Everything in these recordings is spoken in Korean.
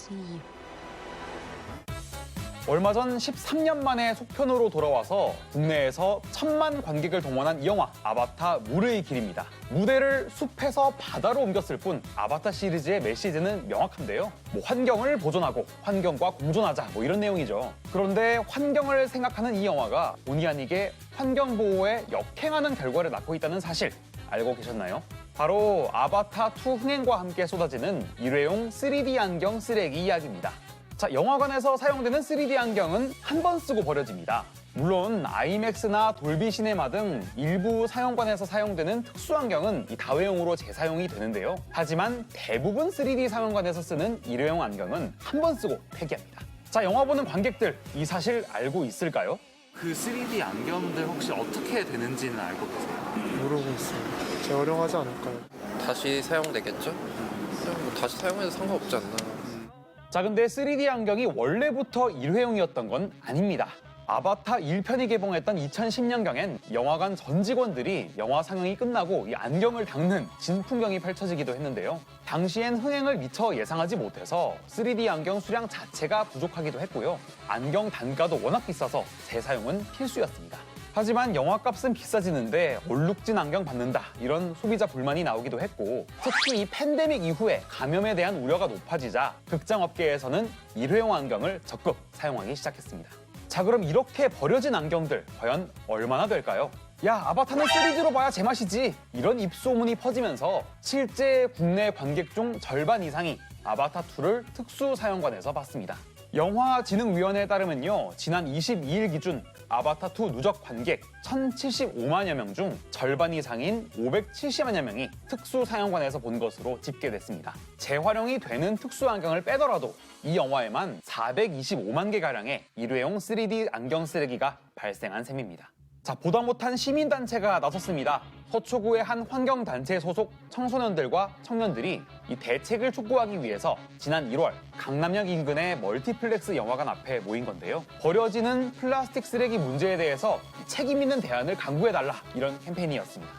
see you. 얼마 전 13년 만에 속편으로 돌아와서 국내에서 1,000만 관객을 동원한 이 영화 아바타 물의 길입니다. 무대를 숲에서 바다로 옮겼을 뿐 아바타 시리즈의 메시지는 명확한데요. 환경을 보존하고 환경과 공존하자 이런 내용이죠. 그런데 환경을 생각하는 이 영화가 본의 아니게 환경 보호에 역행하는 결과를 낳고 있다는 사실 알고 계셨나요? 바로 아바타2 흥행과 함께 쏟아지는 일회용 3D 안경 쓰레기 이야기입니다. 자, 영화관에서 사용되는 3D 안경은 한 번 쓰고 버려집니다. 물론 아이맥스나 돌비 시네마 등 일부 사용관에서 사용되는 특수 안경은 이 다회용으로 재사용이 되는데요. 하지만 대부분 3D 사용관에서 쓰는 일회용 안경은 한 번 쓰고 폐기합니다. 자, 영화 보는 관객들 이 사실 알고 있을까요? 그 3D 안경들 혹시 어떻게 되는지는 알고 계세요? 모르고 있어요. 재활용하지 않을까요? 다시 사용되겠죠? 그냥 뭐 다시 사용해도 상관없지 않나. 자, 근데 3D 안경이 원래부터 일회용이었던 건 아닙니다. 아바타 1편이 개봉했던 2010년경엔 영화관 전 직원들이 영화 상영이 끝나고 이 안경을 닦는 진풍경이 펼쳐지기도 했는데요. 당시엔 흥행을 미처 예상하지 못해서 3D 안경 수량 자체가 부족하기도 했고요. 안경 단가도 워낙 비싸서 재사용은 필수였습니다. 하지만 영화값은 비싸지는데 얼룩진 안경 받는다 이런 소비자 불만이 나오기도 했고, 특히 이 팬데믹 이후에 감염에 대한 우려가 높아지자 극장업계에서는 일회용 안경을 적극 사용하기 시작했습니다. 자, 그럼 이렇게 버려진 안경들 과연 얼마나 될까요? 야, 아바타는 3D로 봐야 제맛이지 이런 입소문이 퍼지면서 실제 국내 관객 중 절반 이상이 아바타2를 특수 사용관에서 봤습니다. 영화진흥위원회에 따르면요, 지난 22일 기준 아바타2 누적 관객 1,075만여 명 중 절반 이상인 570만여 명이 특수 사용관에서 본 것으로 집계됐습니다. 재활용이 되는 특수 안경을 빼더라도 이 영화에만 425만 개가량의 일회용 3D 안경 쓰레기가 발생한 셈입니다. 자, 보다 못한 시민단체가 나섰습니다. 서초구의 한 환경단체 소속 청소년들과 청년들이 이 대책을 촉구하기 위해서 지난 1월 강남역 인근의 멀티플렉스 영화관 앞에 모인 건데요. 버려지는 플라스틱 쓰레기 문제에 대해서 책임 있는 대안을 강구해달라 이런 캠페인이었습니다.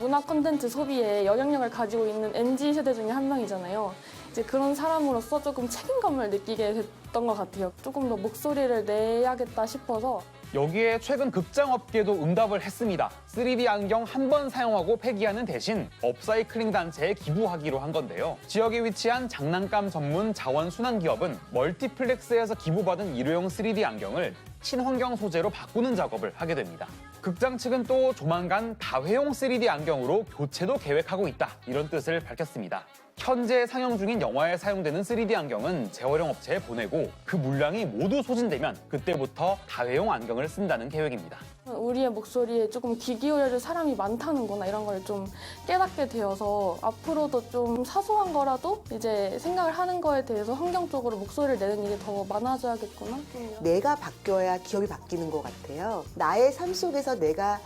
문화 콘텐츠 소비에 영향력을 가지고 있는 MZ세대 중에 한 명이잖아요. 이제 그런 사람으로서 조금 책임감을 느끼게 됐던 것 같아요. 조금 더 목소리를 내야겠다 싶어서. 여기에 최근 극장업계도 응답을 했습니다. 3D 안경 한 번 사용하고 폐기하는 대신 업사이클링 단체에 기부하기로 한 건데요. 지역에 위치한 장난감 전문 자원 순환 기업은 멀티플렉스에서 기부받은 일회용 3D 안경을 친환경 소재로 바꾸는 작업을 하게 됩니다. 극장 측은 또 조만간 다회용 3D 안경으로 교체도 계획하고 있다 이런 뜻을 밝혔습니다. 현재 상영 중인 영화에 사용되는 3D 안경은 재활용 업체에 보내고 그 물량이 모두 소진되면 그때부터 다회용 안경을 쓴다는 계획입니다. 우리의 목소리에 조금 귀 기울여줄 사람이 많다는구나 이런 걸 좀 깨닫게 되어서 앞으로도 좀 사소한 거라도 이제 생각을 하는 거에 대해서 환경적으로 목소리를 내는 일이 더 많아져야겠구나. 내가 바뀌어야 기업이 바뀌는 것 같아요. 나의 삶 속에서 내가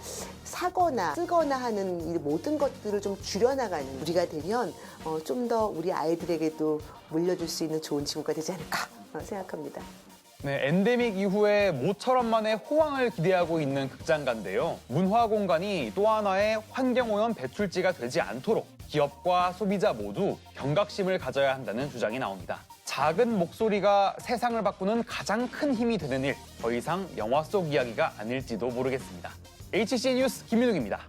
사거나 쓰거나 하는 이 모든 것들을 좀 줄여나가는 우리가 되면 좀 더 우리 아이들에게도 물려줄 수 있는 좋은 친구가 되지 않을까 생각합니다. 네, 엔데믹 이후에 모처럼만의 호황을 기대하고 있는 극장가인데요. 문화 공간이 또 하나의 환경오염 배출지가 되지 않도록 기업과 소비자 모두 경각심을 가져야 한다는 주장이 나옵니다. 작은 목소리가 세상을 바꾸는 가장 큰 힘이 되는 일, 더 이상 영화 속 이야기가 아닐지도 모르겠습니다. HCN 뉴스 김민욱입니다.